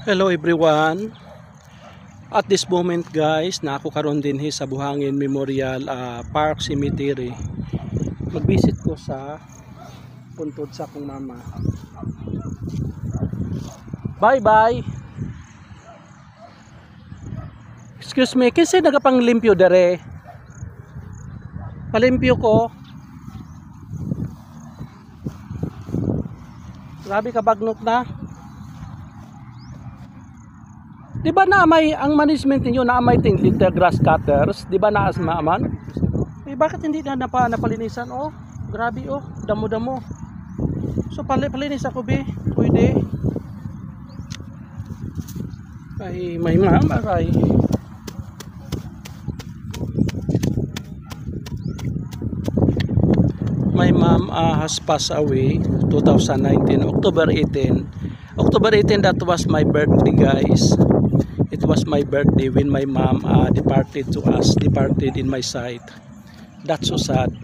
Hello everyone. At this moment guys, na ako karon din sa Buhangin Memorial Park Cemetery. Mag-visit ko sa puntod sa akong mama. Bye bye. Excuse me, kasi nagapanglimpyo dere. Palimpyo ko. Grabe ka bagnot na. Di ba na may ang management niyo na may litter grass cutters? Di ba na asmaman? Eh bakit hindi na napalinisan? Oh, grabe oh, damo-damo. So palinis ako be, pwede. Ay may ma'am aray. My mom has passed away 2019 October 18. October 18, that was my birthday guys. It was my birthday when my mom departed in my sight. That's so sad.